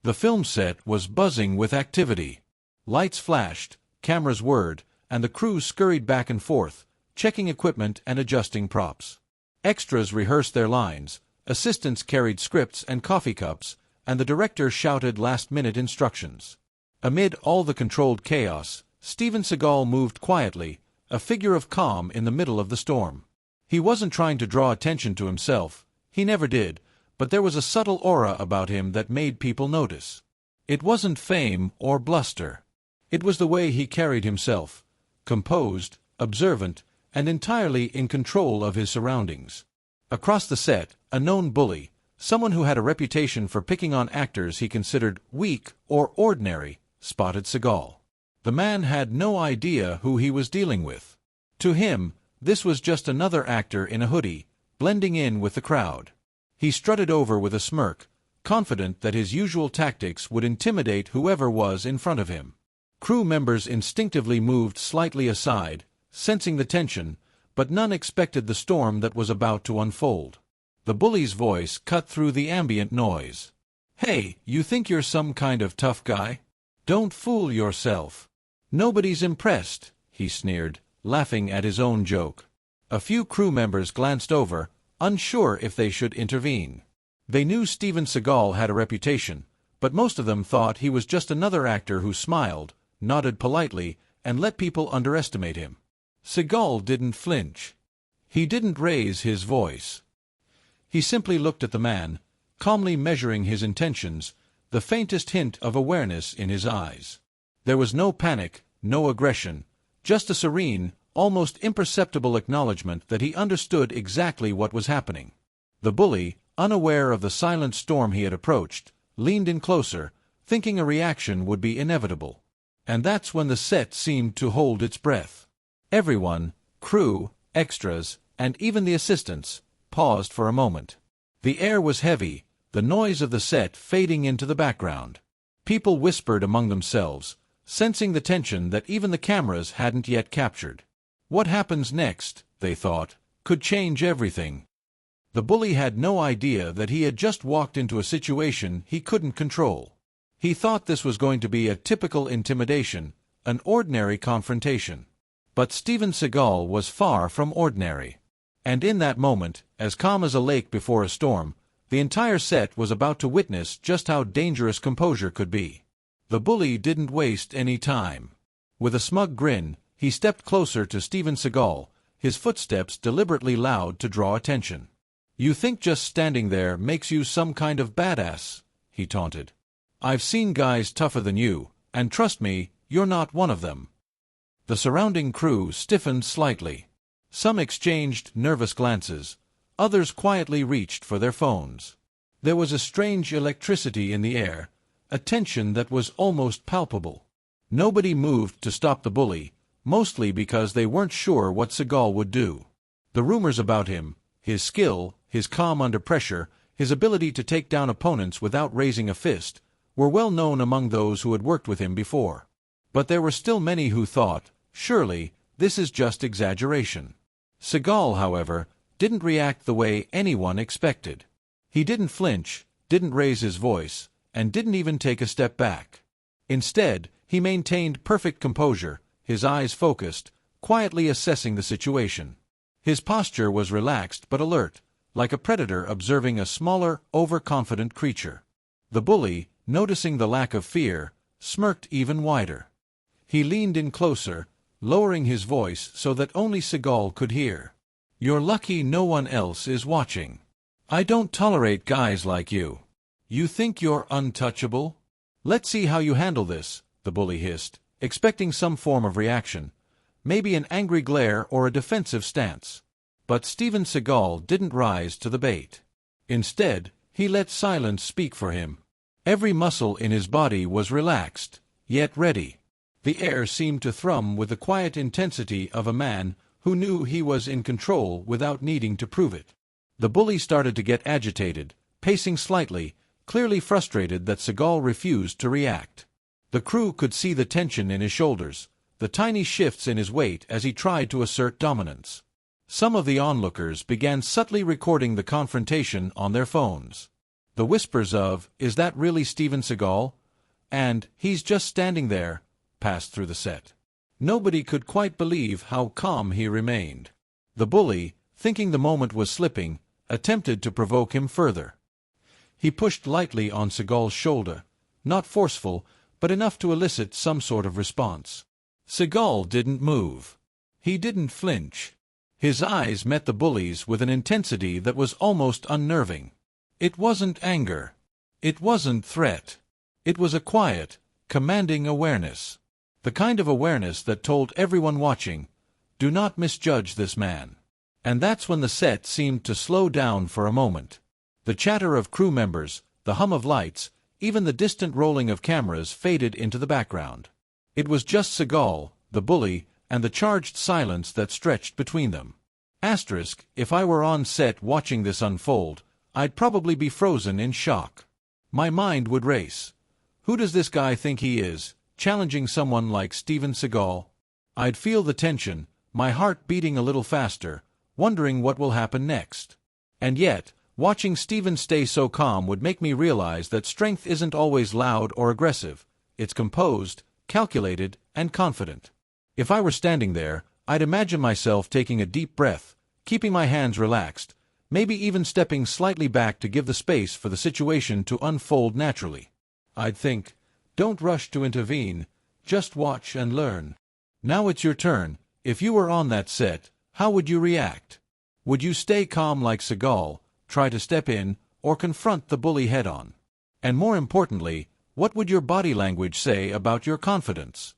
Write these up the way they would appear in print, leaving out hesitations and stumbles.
The film set was buzzing with activity. Lights flashed, cameras whirred, and the crew scurried back and forth, checking equipment and adjusting props. Extras rehearsed their lines, assistants carried scripts and coffee cups, and the director shouted last-minute instructions. Amid all the controlled chaos, Steven Seagal moved quietly, a figure of calm in the middle of the storm. He wasn't trying to draw attention to himself, he never did, but there was a subtle aura about him that made people notice. It wasn't fame or bluster. It was the way he carried himself, composed, observant, and entirely in control of his surroundings. Across the set, a known bully, someone who had a reputation for picking on actors he considered weak or ordinary, spotted Seagal. The man had no idea who he was dealing with. To him, this was just another actor in a hoodie, blending in with the crowd. He strutted over with a smirk, confident that his usual tactics would intimidate whoever was in front of him. Crew members instinctively moved slightly aside, sensing the tension, but none expected the storm that was about to unfold. The bully's voice cut through the ambient noise. "Hey, you think you're some kind of tough guy? Don't fool yourself. Nobody's impressed," he sneered, laughing at his own joke. A few crew members glanced over, unsure if they should intervene. They knew Steven Seagal had a reputation, but most of them thought he was just another actor who smiled, nodded politely, and let people underestimate him. Seagal didn't flinch. He didn't raise his voice. He simply looked at the man, calmly measuring his intentions, the faintest hint of awareness in his eyes. There was no panic, no aggression, just a serene, almost imperceptible acknowledgement that he understood exactly what was happening. The bully, unaware of the silent storm he had approached, leaned in closer, thinking a reaction would be inevitable. And that's when the set seemed to hold its breath. Everyone, crew, extras, and even the assistants, paused for a moment. The air was heavy, the noise of the set fading into the background. People whispered among themselves, sensing the tension that even the cameras hadn't yet captured. What happens next, they thought, could change everything. The bully had no idea that he had just walked into a situation he couldn't control. He thought this was going to be a typical intimidation, an ordinary confrontation. But Steven Seagal was far from ordinary. And in that moment, as calm as a lake before a storm, the entire set was about to witness just how dangerous composure could be. The bully didn't waste any time. With a smug grin, he stepped closer to Steven Seagal, his footsteps deliberately loud to draw attention. "You think just standing there makes you some kind of badass," he taunted. "I've seen guys tougher than you, and trust me, you're not one of them." The surrounding crew stiffened slightly. Some exchanged nervous glances, others quietly reached for their phones. There was a strange electricity in the air, a tension that was almost palpable. Nobody moved to stop the bully, mostly because they weren't sure what Seagal would do. The rumors about him, his skill, his calm under pressure, his ability to take down opponents without raising a fist, were well known among those who had worked with him before. But there were still many who thought, surely, this is just exaggeration. Seagal, however, didn't react the way anyone expected. He didn't flinch, didn't raise his voice, and didn't even take a step back. Instead, he maintained perfect composure, his eyes focused, quietly assessing the situation. His posture was relaxed but alert, like a predator observing a smaller, overconfident creature. The bully, noticing the lack of fear, smirked even wider. He leaned in closer, lowering his voice so that only Seagal could hear. "You're lucky no one else is watching. I don't tolerate guys like you. You think you're untouchable? Let's see how you handle this," the bully hissed, expecting some form of reaction, maybe an angry glare or a defensive stance. But Steven Seagal didn't rise to the bait. Instead, he let silence speak for him. Every muscle in his body was relaxed, yet ready. The air seemed to thrum with the quiet intensity of a man who knew he was in control without needing to prove it. The bully started to get agitated, pacing slightly, clearly frustrated that Seagal refused to react. The crew could see the tension in his shoulders, the tiny shifts in his weight as he tried to assert dominance. Some of the onlookers began subtly recording the confrontation on their phones. The whispers of, "Is that really Steven Seagal?" and "He's just standing there," passed through the set. Nobody could quite believe how calm he remained. The bully, thinking the moment was slipping, attempted to provoke him further. He pushed lightly on Seagal's shoulder, not forceful, but enough to elicit some sort of response. Seagal didn't move. He didn't flinch. His eyes met the bully's with an intensity that was almost unnerving. It wasn't anger. It wasn't threat. It was a quiet, commanding awareness. The kind of awareness that told everyone watching, "Do not misjudge this man." And that's when the set seemed to slow down for a moment. The chatter of crew members, the hum of lights, even the distant rolling of cameras faded into the background. It was just Seagal, the bully, and the charged silence that stretched between them. If I were on set watching this unfold, I'd probably be frozen in shock. My mind would race. Who does this guy think he is, challenging someone like Steven Seagal? I'd feel the tension, my heart beating a little faster, wondering what will happen next. And yet, watching Steven stay so calm would make me realize that strength isn't always loud or aggressive. It's composed, calculated, and confident. If I were standing there, I'd imagine myself taking a deep breath, keeping my hands relaxed, maybe even stepping slightly back to give the space for the situation to unfold naturally. I'd think, "Don't rush to intervene, just watch and learn." Now it's your turn. If you were on that set, how would you react? Would you stay calm like Seagal, try to step in, or confront the bully head-on? And more importantly, what would your body language say about your confidence?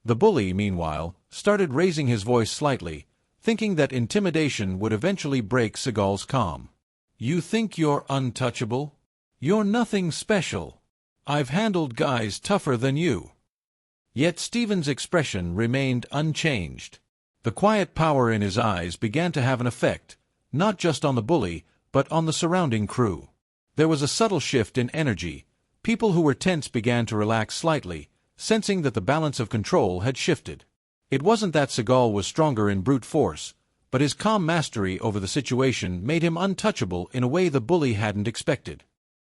The bully, meanwhile, started raising his voice slightly, thinking that intimidation would eventually break Seagal's calm. "You think you're untouchable? You're nothing special. I've handled guys tougher than you." Yet Steven's expression remained unchanged. The quiet power in his eyes began to have an effect, not just on the bully, but on the surrounding crew. There was a subtle shift in energy. People who were tense began to relax slightly, sensing that the balance of control had shifted. It wasn't that Seagal was stronger in brute force, but his calm mastery over the situation made him untouchable in a way the bully hadn't expected.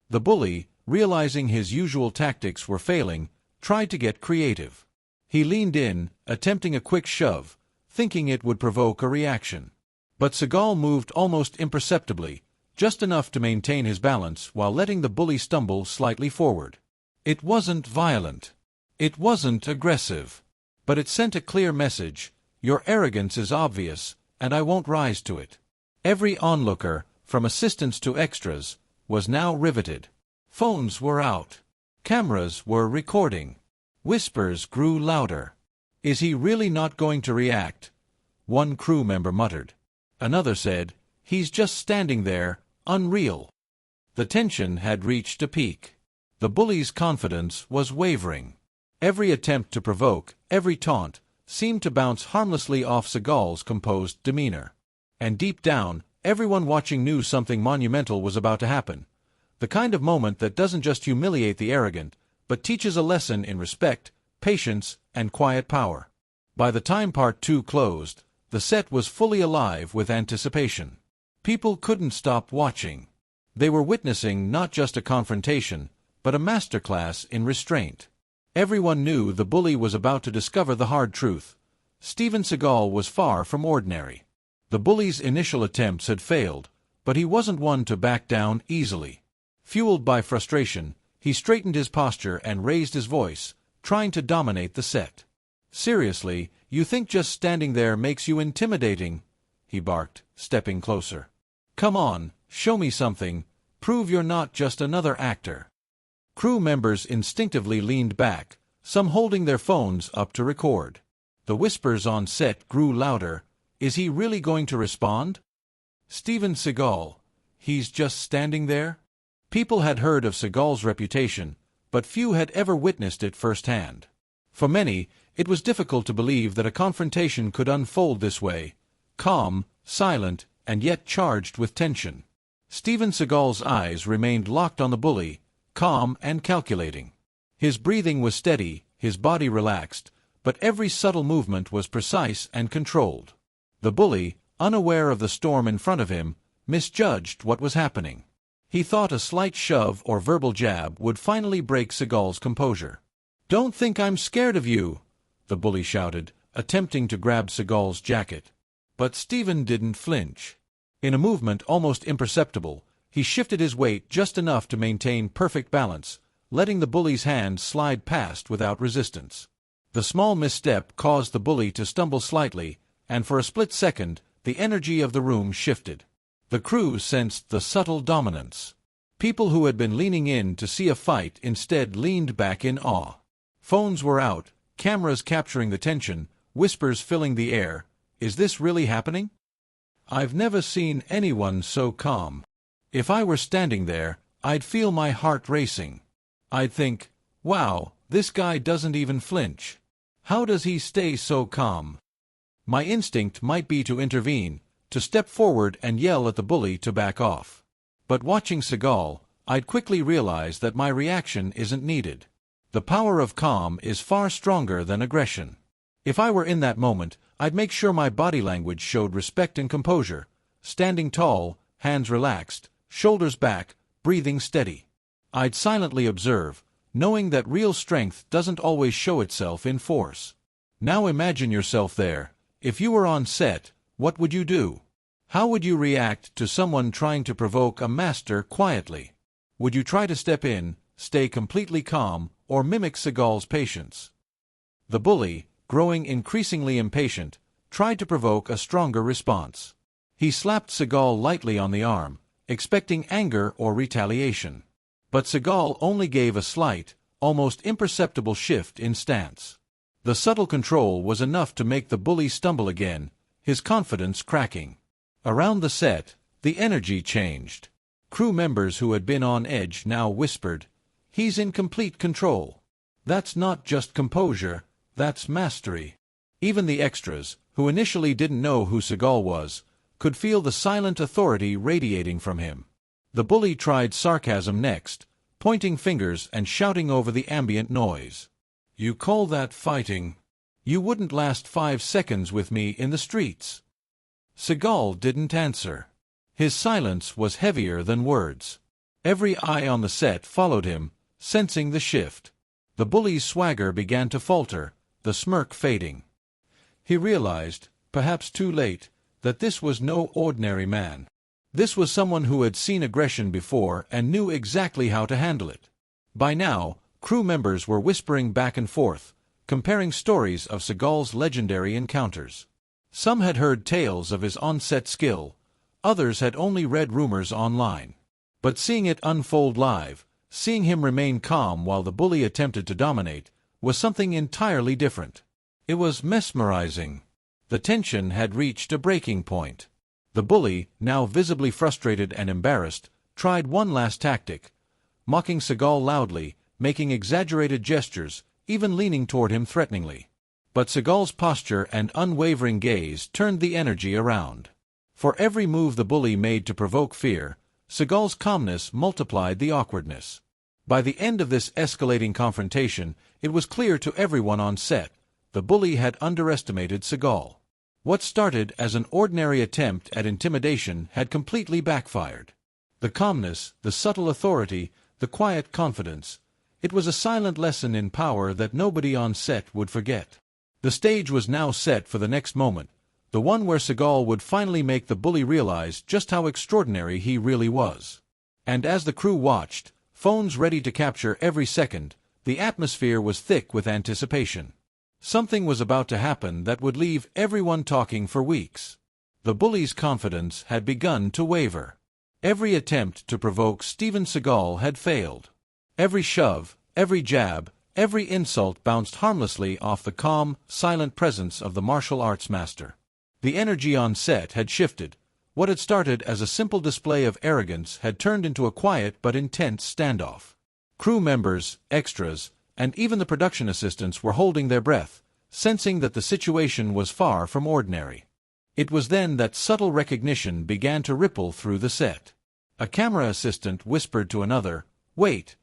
The bully, realizing his usual tactics were failing, tried to get creative. He leaned in, attempting a quick shove, thinking it would provoke a reaction. But Seagal moved almost imperceptibly, just enough to maintain his balance while letting the bully stumble slightly forward. It wasn't violent. It wasn't aggressive. But it sent a clear message: your arrogance is obvious, and I won't rise to it. Every onlooker, from assistants to extras, was now riveted. Phones were out. Cameras were recording. Whispers grew louder. "Is he really not going to react?" one crew member muttered. Another said, "He's just standing there, unreal." The tension had reached a peak. The bully's confidence was wavering. Every attempt to provoke, every taunt, seemed to bounce harmlessly off Seagal's composed demeanor. And deep down, everyone watching knew something monumental was about to happen. The kind of moment that doesn't just humiliate the arrogant, but teaches a lesson in respect, patience, and quiet power. By the time Part 2 closed, the set was fully alive with anticipation. People couldn't stop watching. They were witnessing not just a confrontation, but a masterclass in restraint. Everyone knew the bully was about to discover the hard truth. Steven Seagal was far from ordinary. The bully's initial attempts had failed, but he wasn't one to back down easily. Fueled by frustration, he straightened his posture and raised his voice, trying to dominate the set. "Seriously, you think just standing there makes you intimidating?" he barked, stepping closer. "Come on, show me something. Prove you're not just another actor." Crew members instinctively leaned back, some holding their phones up to record. The whispers on set grew louder. "Is he really going to respond? Steven Seagal, he's just standing there?" People had heard of Seagal's reputation, but few had ever witnessed it firsthand. For many, it was difficult to believe that a confrontation could unfold this way, calm, silent, and yet charged with tension. Steven Seagal's eyes remained locked on the bully, calm and calculating. His breathing was steady, his body relaxed, but every subtle movement was precise and controlled. The bully, unaware of the storm in front of him, misjudged what was happening. He thought a slight shove or verbal jab would finally break Seagal's composure. "Don't think I'm scared of you," the bully shouted, attempting to grab Seagal's jacket. But Steven didn't flinch. In a movement almost imperceptible, he shifted his weight just enough to maintain perfect balance, letting the bully's hand slide past without resistance. The small misstep caused the bully to stumble slightly, and for a split second, the energy of the room shifted. The crew sensed the subtle dominance. People who had been leaning in to see a fight instead leaned back in awe. Phones were out, cameras capturing the tension, whispers filling the air. Is this really happening? I've never seen anyone so calm. If I were standing there, I'd feel my heart racing. I'd think, wow, this guy doesn't even flinch. How does he stay so calm? My instinct might be to intervene, to step forward and yell at the bully to back off. But watching Seagal, I'd quickly realize that my reaction isn't needed. The power of calm is far stronger than aggression. If I were in that moment, I'd make sure my body language showed respect and composure, standing tall, hands relaxed, shoulders back, breathing steady. I'd silently observe, knowing that real strength doesn't always show itself in force. Now imagine yourself there. If you were on set, what would you do? How would you react to someone trying to provoke a master quietly? Would you try to step in, stay completely calm, or mimic Seagal's patience? The bully, growing increasingly impatient, tried to provoke a stronger response. He slapped Seagal lightly on the arm, expecting anger or retaliation. But Seagal only gave a slight, almost imperceptible shift in stance. The subtle control was enough to make the bully stumble again, his confidence cracking. Around the set, the energy changed. Crew members who had been on edge now whispered, "He's in complete control." That's not just composure, that's mastery. Even the extras, who initially didn't know who Seagal was, could feel the silent authority radiating from him. The bully tried sarcasm next, pointing fingers and shouting over the ambient noise. "You call that fighting? You wouldn't last 5 seconds with me in the streets." Seagal didn't answer. His silence was heavier than words. Every eye on the set followed him, sensing the shift. The bully's swagger began to falter, the smirk fading. He realized, perhaps too late, that this was no ordinary man. This was someone who had seen aggression before and knew exactly how to handle it. By now, crew members were whispering back and forth, comparing stories of Seagal's legendary encounters. Some had heard tales of his on-set skill, others had only read rumors online. But seeing it unfold live, seeing him remain calm while the bully attempted to dominate, was something entirely different. It was mesmerizing. The tension had reached a breaking point. The bully, now visibly frustrated and embarrassed, tried one last tactic, mocking Seagal loudly, making exaggerated gestures, even leaning toward him threateningly. But Seagal's posture and unwavering gaze turned the energy around. For every move the bully made to provoke fear, Seagal's calmness multiplied the awkwardness. By the end of this escalating confrontation, it was clear to everyone on set, the bully had underestimated Seagal. What started as an ordinary attempt at intimidation had completely backfired. The calmness, the subtle authority, the quiet confidence. It was a silent lesson in power that nobody on set would forget. The stage was now set for the next moment, the one where Seagal would finally make the bully realize just how extraordinary he really was. And as the crew watched, phones ready to capture every second, the atmosphere was thick with anticipation. Something was about to happen that would leave everyone talking for weeks. The bully's confidence had begun to waver. Every attempt to provoke Steven Seagal had failed. Every shove, every jab, every insult bounced harmlessly off the calm, silent presence of the martial arts master. The energy on set had shifted. What had started as a simple display of arrogance had turned into a quiet but intense standoff. Crew members, extras, and even the production assistants were holding their breath, sensing that the situation was far from ordinary. It was then that subtle recognition began to ripple through the set. A camera assistant whispered to another, "Wait,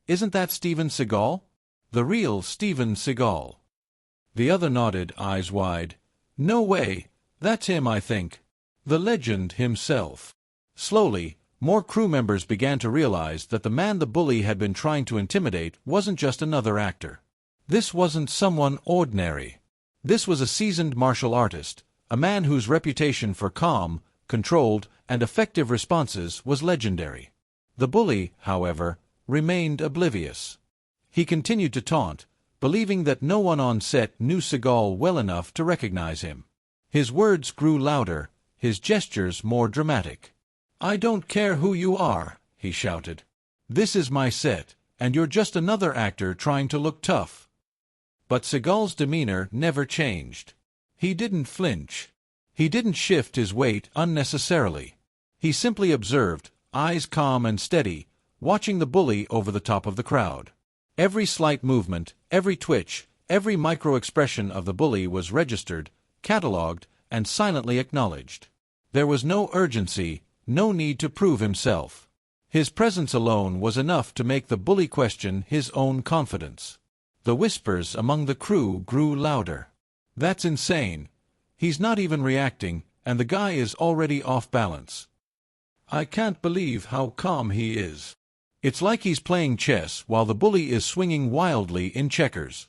isn't that Steven Seagal? The real Steven Seagal." The other nodded, eyes wide. "No way, that's him, I think. The legend himself." Slowly, More crew members began to realize that the man the bully had been trying to intimidate wasn't just another actor. This wasn't someone ordinary. This was a seasoned martial artist, a man whose reputation for calm, controlled, and effective responses was legendary. The bully, however, remained oblivious. He continued to taunt, believing that no one on set knew Seagal well enough to recognize him. His words grew louder, his gestures more dramatic. "I don't care who you are," he shouted. "This is my set, and you're just another actor trying to look tough." But Seagal's demeanor never changed. He didn't flinch. He didn't shift his weight unnecessarily. He simply observed, eyes calm and steady, watching the bully over the top of the crowd. Every slight movement, every twitch, every micro-expression of the bully was registered, catalogued, and silently acknowledged. There was no urgency, no need to prove himself. His presence alone was enough to make the bully question his own confidence. The whispers among the crew grew louder. "That's insane. He's not even reacting, and the guy is already off balance. I can't believe how calm he is. It's like he's playing chess while the bully is swinging wildly in checkers."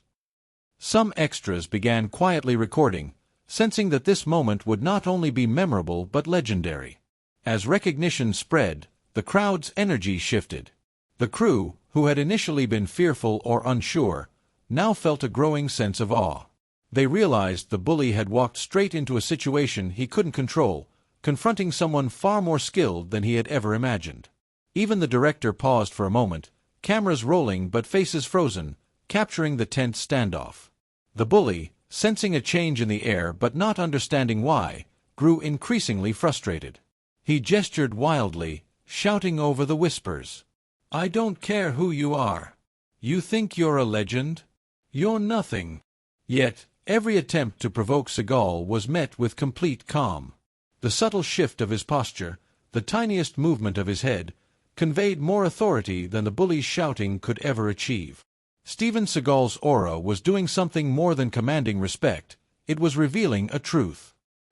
Some extras began quietly recording, sensing that this moment would not only be memorable but legendary. As recognition spread, the crowd's energy shifted. The crew, who had initially been fearful or unsure, now felt a growing sense of awe. They realized the bully had walked straight into a situation he couldn't control, confronting someone far more skilled than he had ever imagined. Even the director paused for a moment, cameras rolling but faces frozen, capturing the tense standoff. The bully, sensing a change in the air but not understanding why, grew increasingly frustrated. He gestured wildly, shouting over the whispers. "I don't care who you are. You think you're a legend? You're nothing." Yet, every attempt to provoke Seagal was met with complete calm. The subtle shift of his posture, the tiniest movement of his head, conveyed more authority than the bully's shouting could ever achieve. Steven Seagal's aura was doing something more than commanding respect, it was revealing a truth.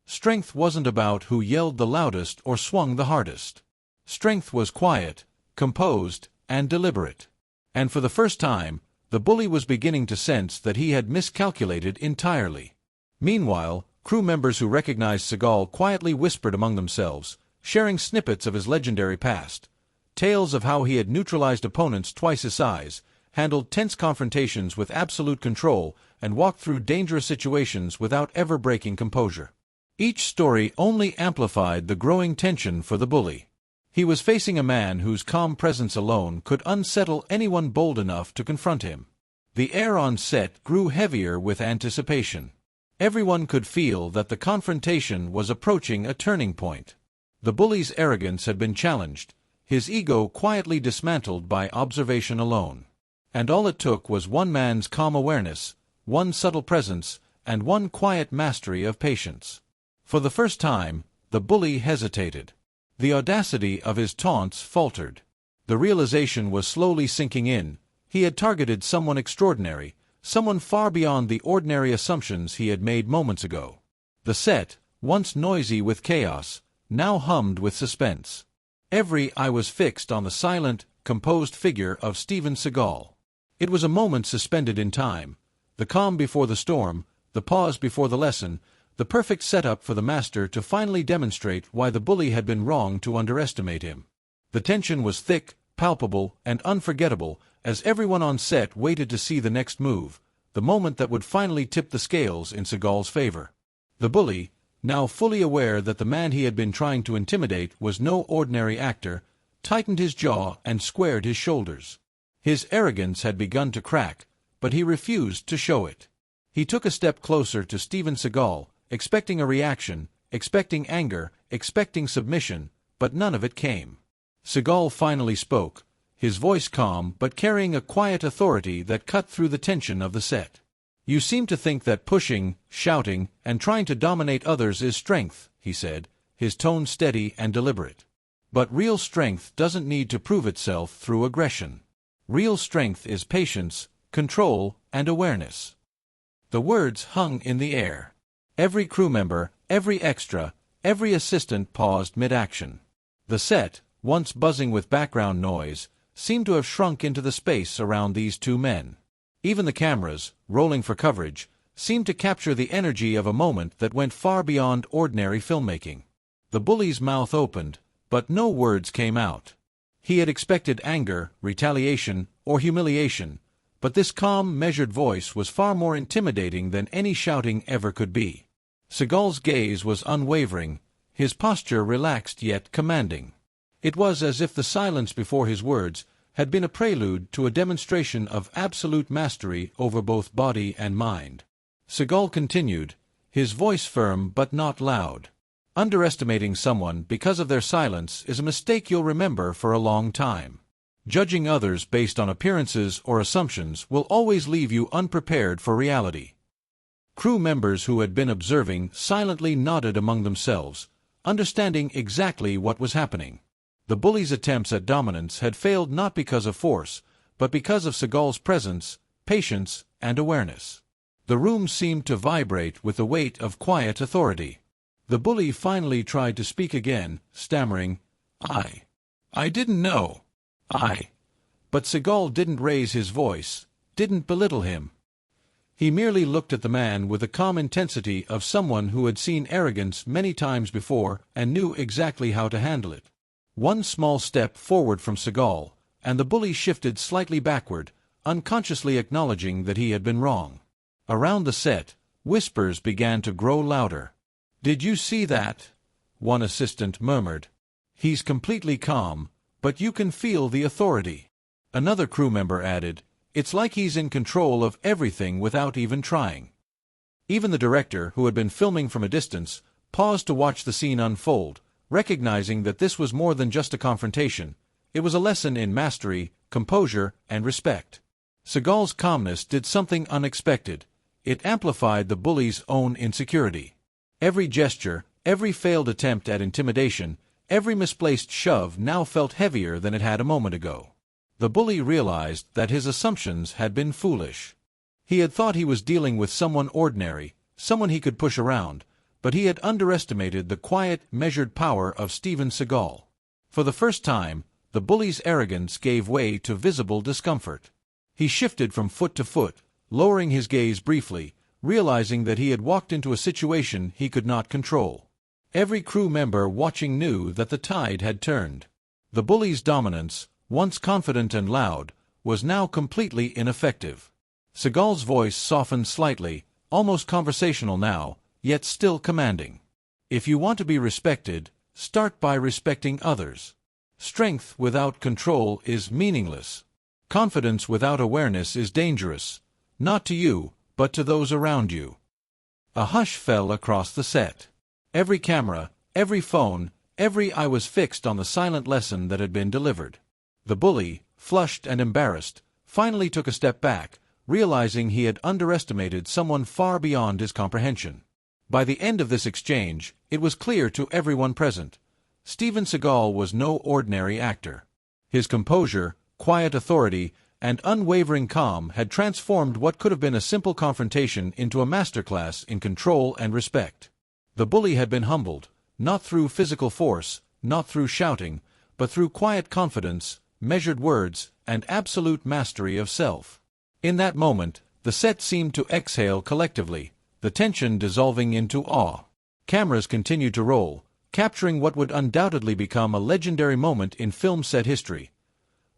Strength wasn't about who yelled the loudest or swung the hardest. Strength was quiet, composed, and deliberate. And for the first time, the bully was beginning to sense that he had miscalculated entirely. Meanwhile, crew members who recognized Seagal quietly whispered among themselves, sharing snippets of his legendary past. Tales of how he had neutralized opponents twice his size, handled tense confrontations with absolute control, and walked through dangerous situations without ever breaking composure. Each story only amplified the growing tension for the bully. He was facing a man whose calm presence alone could unsettle anyone bold enough to confront him. The air on set grew heavier with anticipation. Everyone could feel that the confrontation was approaching a turning point. The bully's arrogance had been challenged, his ego quietly dismantled by observation alone. And all it took was one man's calm awareness, one subtle presence, and one quiet mastery of patience. For the first time, the bully hesitated. The audacity of his taunts faltered. The realization was slowly sinking in. He had targeted someone extraordinary, someone far beyond the ordinary assumptions he had made moments ago. The set, once noisy with chaos, now hummed with suspense. Every eye was fixed on the silent, composed figure of Steven Seagal. It was a moment suspended in time, the calm before the storm, the pause before the lesson, the perfect setup for the master to finally demonstrate why the bully had been wrong to underestimate him. The tension was thick, palpable, and unforgettable, as everyone on set waited to see the next move, the moment that would finally tip the scales in Seagal's favor. The bully, now fully aware that the man he had been trying to intimidate was no ordinary actor, tightened his jaw and squared his shoulders. His arrogance had begun to crack, but he refused to show it. He took a step closer to Steven Seagal, expecting a reaction, expecting anger, expecting submission, but none of it came. Seagal finally spoke, his voice calm but carrying a quiet authority that cut through the tension of the set. "You seem to think that pushing, shouting, and trying to dominate others is strength," he said, his tone steady and deliberate. "But real strength doesn't need to prove itself through aggression. Real strength is patience, control, and awareness." The words hung in the air. Every crew member, every extra, every assistant paused mid-action. The set, once buzzing with background noise, seemed to have shrunk into the space around these two men. Even the cameras, rolling for coverage, seemed to capture the energy of a moment that went far beyond ordinary filmmaking. The bully's mouth opened, but no words came out. He had expected anger, retaliation, or humiliation, but this calm, measured voice was far more intimidating than any shouting ever could be. Seagal's gaze was unwavering, his posture relaxed yet commanding. It was as if the silence before his words had been a prelude to a demonstration of absolute mastery over both body and mind. Seagal continued, his voice firm but not loud. Underestimating someone because of their silence is a mistake you'll remember for a long time. Judging others based on appearances or assumptions will always leave you unprepared for reality. Crew members who had been observing silently nodded among themselves, understanding exactly what was happening. The bully's attempts at dominance had failed not because of force, but because of Seagal's presence, patience, and awareness. The room seemed to vibrate with the weight of quiet authority. The bully finally tried to speak again, stammering, I didn't know. But Seagal didn't raise his voice, didn't belittle him. He merely looked at the man with the calm intensity of someone who had seen arrogance many times before and knew exactly how to handle it. One small step forward from Seagal, and the bully shifted slightly backward, unconsciously acknowledging that he had been wrong. Around the set, whispers began to grow louder. "Did you see that?" one assistant murmured. "He's completely calm, but you can feel the authority." Another crew member added, "It's like he's in control of everything without even trying." Even the director, who had been filming from a distance, paused to watch the scene unfold, recognizing that this was more than just a confrontation. It was a lesson in mastery, composure, and respect. Seagal's calmness did something unexpected. It amplified the bully's own insecurity. Every gesture, every failed attempt at intimidation, every misplaced shove now felt heavier than it had a moment ago. The bully realized that his assumptions had been foolish. He had thought he was dealing with someone ordinary, someone he could push around, but he had underestimated the quiet, measured power of Steven Seagal. For the first time, the bully's arrogance gave way to visible discomfort. He shifted from foot to foot, lowering his gaze briefly, realizing that he had walked into a situation he could not control. Every crew member watching knew that the tide had turned. The bully's dominance, once confident and loud, was now completely ineffective. Seagal's voice softened slightly, almost conversational now, yet still commanding. "If you want to be respected, start by respecting others. Strength without control is meaningless. Confidence without awareness is dangerous, not to you, but to those around you." A hush fell across the set. Every camera, every phone, every eye was fixed on the silent lesson that had been delivered. The bully, flushed and embarrassed, finally took a step back, realizing he had underestimated someone far beyond his comprehension. By the end of this exchange, it was clear to everyone present. Steven Seagal was no ordinary actor. His composure, quiet authority, and unwavering calm had transformed what could have been a simple confrontation into a masterclass in control and respect. The bully had been humbled, not through physical force, not through shouting, but through quiet confidence, measured words, and absolute mastery of self. In that moment, the set seemed to exhale collectively, the tension dissolving into awe. Cameras continued to roll, capturing what would undoubtedly become a legendary moment in film set history.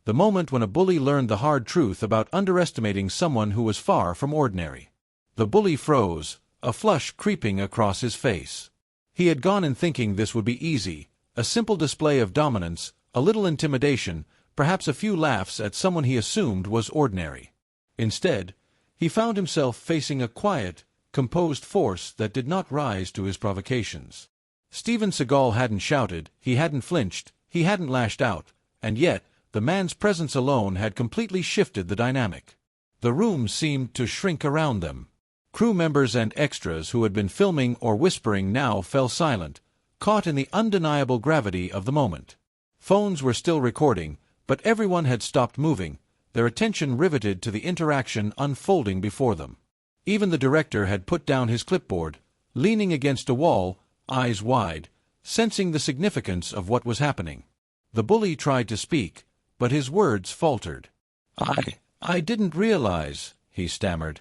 The moment when a bully learned the hard truth about underestimating someone who was far from ordinary. The bully froze, a flush creeping across his face. He had gone in thinking this would be easy, a simple display of dominance, a little intimidation, perhaps a few laughs at someone he assumed was ordinary. Instead, he found himself facing a quiet, composed force that did not rise to his provocations. Steven Seagal hadn't shouted, he hadn't flinched, he hadn't lashed out, and yet, the man's presence alone had completely shifted the dynamic. The room seemed to shrink around them. Crew members and extras who had been filming or whispering now fell silent, caught in the undeniable gravity of the moment. Phones were still recording, but everyone had stopped moving, their attention riveted to the interaction unfolding before them. Even the director had put down his clipboard, leaning against a wall, eyes wide, sensing the significance of what was happening. The bully tried to speak, but his words faltered. I didn't realize," he stammered.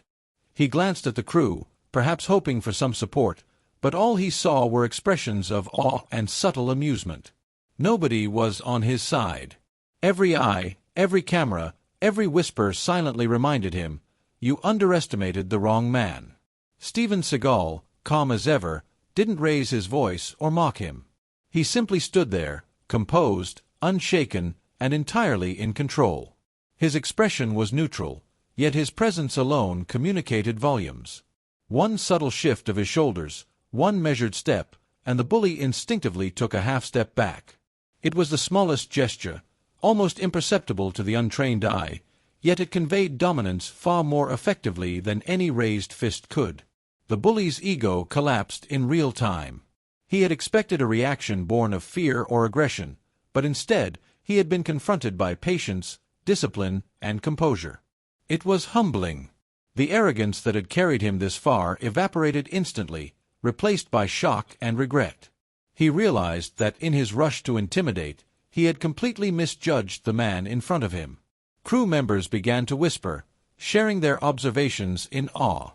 He glanced at the crew, perhaps hoping for some support, but all he saw were expressions of awe and subtle amusement. Nobody was on his side. Every eye, every camera, every whisper silently reminded him, "You underestimated the wrong man." Steven Seagal, calm as ever, didn't raise his voice or mock him. He simply stood there, composed, unshaken, and entirely in control. His expression was neutral, yet his presence alone communicated volumes. One subtle shift of his shoulders, one measured step, and the bully instinctively took a half-step back. It was the smallest gesture, almost imperceptible to the untrained eye, yet it conveyed dominance far more effectively than any raised fist could. The bully's ego collapsed in real time. He had expected a reaction born of fear or aggression, but instead he had been confronted by patience, discipline, and composure. It was humbling. The arrogance that had carried him this far evaporated instantly, replaced by shock and regret. He realized that in his rush to intimidate, he had completely misjudged the man in front of him. Crew members began to whisper, sharing their observations in awe.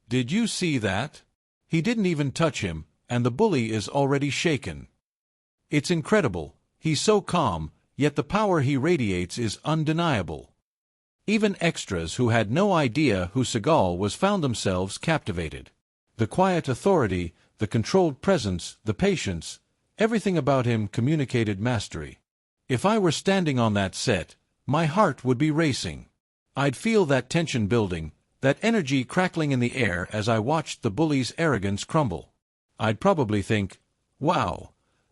"Did you see that? He didn't even touch him, and the bully is already shaken. It's incredible, he's so calm, yet the power he radiates is undeniable." Even extras who had no idea who Seagal was found themselves captivated. The quiet authority, the controlled presence, the patience, everything about him communicated mastery. If I were standing on that set, my heart would be racing. I'd feel that tension building, that energy crackling in the air as I watched the bully's arrogance crumble. I'd probably think, "Wow,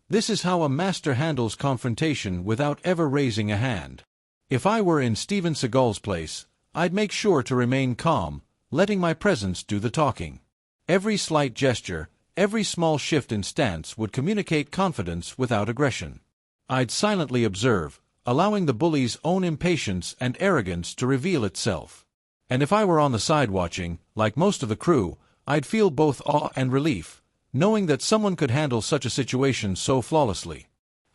this is how a master handles confrontation without ever raising a hand." If I were in Steven Seagal's place, I'd make sure to remain calm, letting my presence do the talking. Every slight gesture, every small shift in stance would communicate confidence without aggression. I'd silently observe, allowing the bully's own impatience and arrogance to reveal itself. And if I were on the side watching, like most of the crew, I'd feel both awe and relief, knowing that someone could handle such a situation so flawlessly.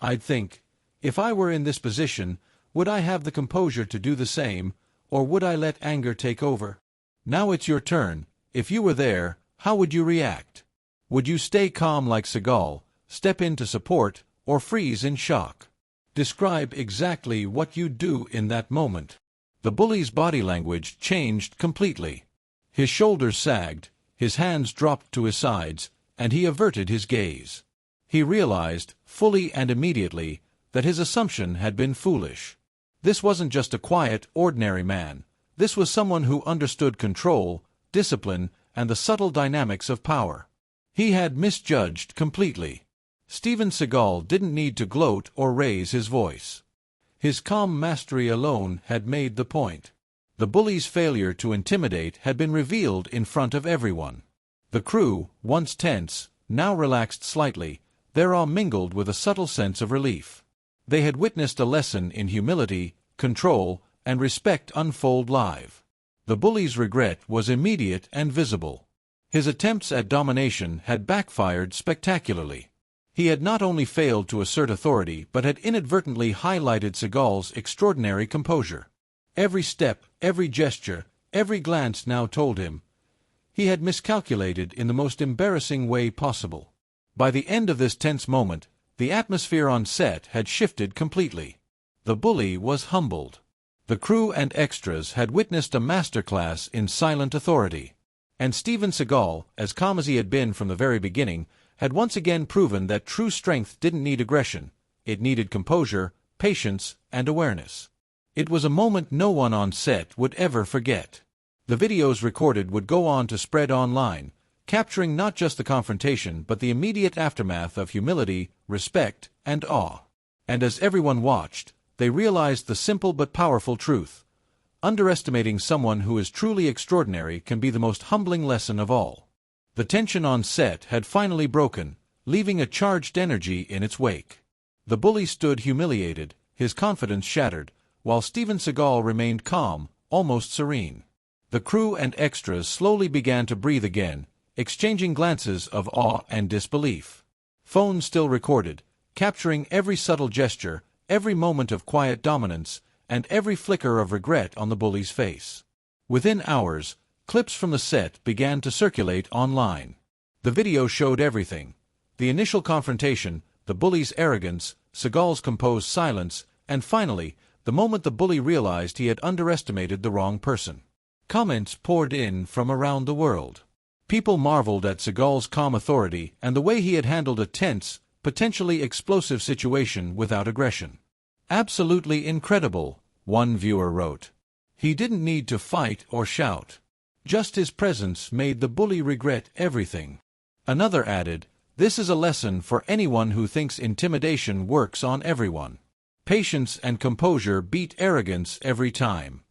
I'd think, if I were in this position, would I have the composure to do the same, or would I let anger take over? Now it's your turn. If you were there, how would you react? Would you stay calm like Seagal, step in to support, or freeze in shock? Describe exactly what you'd do in that moment. The bully's body language changed completely. His shoulders sagged, his hands dropped to his sides, and he averted his gaze. He realized, fully and immediately, that his assumption had been foolish. This wasn't just a quiet, ordinary man. This was someone who understood control, discipline, and the subtle dynamics of power. He had misjudged completely. Steven Seagal didn't need to gloat or raise his voice. His calm mastery alone had made the point. The bully's failure to intimidate had been revealed in front of everyone. The crew, once tense, now relaxed slightly, their awe mingled with a subtle sense of relief. They had witnessed a lesson in humility, control, and respect unfold live. The bully's regret was immediate and visible. His attempts at domination had backfired spectacularly. He had not only failed to assert authority but had inadvertently highlighted Seagal's extraordinary composure. Every step, every gesture, every glance now told him he had miscalculated in the most embarrassing way possible. By the end of this tense moment, the atmosphere on set had shifted completely. The bully was humbled. The crew and extras had witnessed a masterclass in silent authority. And Steven Seagal, as calm as he had been from the very beginning, had once again proven that true strength didn't need aggression. It needed composure, patience, and awareness. It was a moment no one on set would ever forget. The videos recorded would go on to spread online, capturing not just the confrontation but the immediate aftermath of humility, respect, and awe. And as everyone watched, they realized the simple but powerful truth. Underestimating someone who is truly extraordinary can be the most humbling lesson of all. The tension on set had finally broken, leaving a charged energy in its wake. The bully stood humiliated, his confidence shattered, while Steven Seagal remained calm, almost serene. The crew and extras slowly began to breathe again, exchanging glances of awe and disbelief. Phones still recorded, capturing every subtle gesture, every moment of quiet dominance, and every flicker of regret on the bully's face. Within hours, clips from the set began to circulate online. The video showed everything: the initial confrontation, the bully's arrogance, Seagal's composed silence, and finally, the moment the bully realized he had underestimated the wrong person. Comments poured in from around the world. People marveled at Seagal's calm authority and the way he had handled a tense, potentially explosive situation without aggression. "Absolutely incredible," one viewer wrote. "He didn't need to fight or shout. Just his presence made the bully regret everything." Another added, "This is a lesson for anyone who thinks intimidation works on everyone. Patience and composure beat arrogance every time."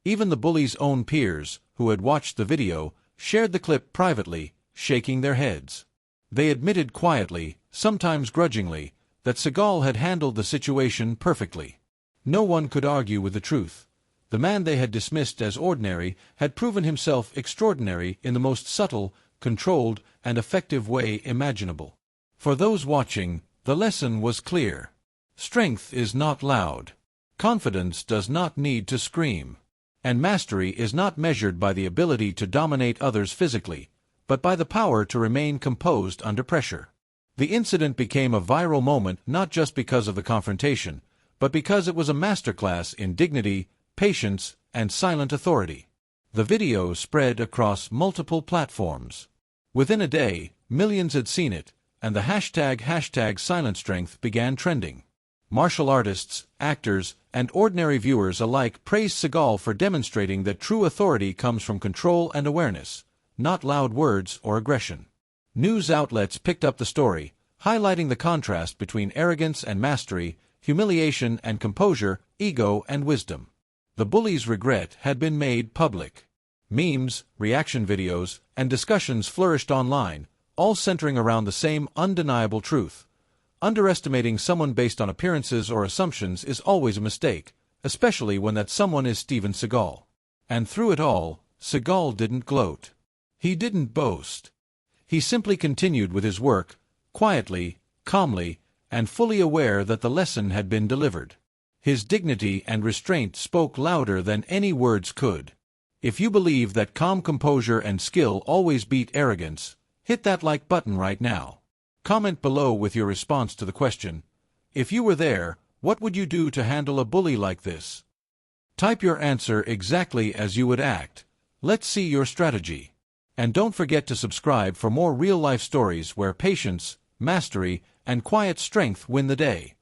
Even the bully's own peers, who had watched the video, shared the clip privately, shaking their heads. They admitted quietly, sometimes grudgingly, that Seagal had handled the situation perfectly. No one could argue with the truth. The man they had dismissed as ordinary had proven himself extraordinary in the most subtle, controlled, and effective way imaginable. For those watching, the lesson was clear. Strength is not loud. Confidence does not need to scream. And mastery is not measured by the ability to dominate others physically, but by the power to remain composed under pressure. The incident became a viral moment not just because of the confrontation, but because it was a masterclass in dignity, patience, and silent authority. The video spread across multiple platforms. Within a day, millions had seen it, and the hashtag #SilentStrength began trending. Martial artists, actors, and ordinary viewers alike praised Seagal for demonstrating that true authority comes from control and awareness, not loud words or aggression. News outlets picked up the story, highlighting the contrast between arrogance and mastery, humiliation and composure, ego and wisdom. The bully's regret had been made public. Memes, reaction videos, and discussions flourished online, all centering around the same undeniable truth. Underestimating someone based on appearances or assumptions is always a mistake, especially when that someone is Steven Seagal. And through it all, Seagal didn't gloat. He didn't boast. He simply continued with his work, quietly, calmly, and fully aware that the lesson had been delivered. His dignity and restraint spoke louder than any words could. If you believe that calm composure and skill always beat arrogance, hit that like button right now. Comment below with your response to the question, if you were there, what would you do to handle a bully like this? Type your answer exactly as you would act. Let's see your strategy. And don't forget to subscribe for more real-life stories where patience, mastery, and quiet strength win the day.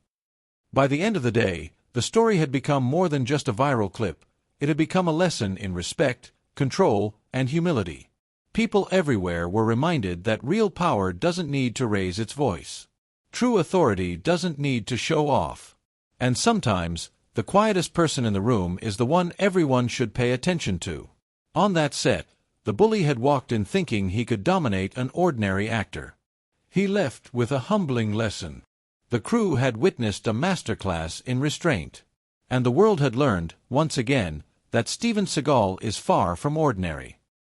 By the end of the day, the story had become more than just a viral clip. It had become a lesson in respect, control, and humility. People everywhere were reminded that real power doesn't need to raise its voice. True authority doesn't need to show off. And sometimes, the quietest person in the room is the one everyone should pay attention to. On that set, the bully had walked in thinking he could dominate an ordinary actor. He left with a humbling lesson. The crew had witnessed a masterclass in restraint. And the world had learned, once again, that Steven Seagal is far from ordinary.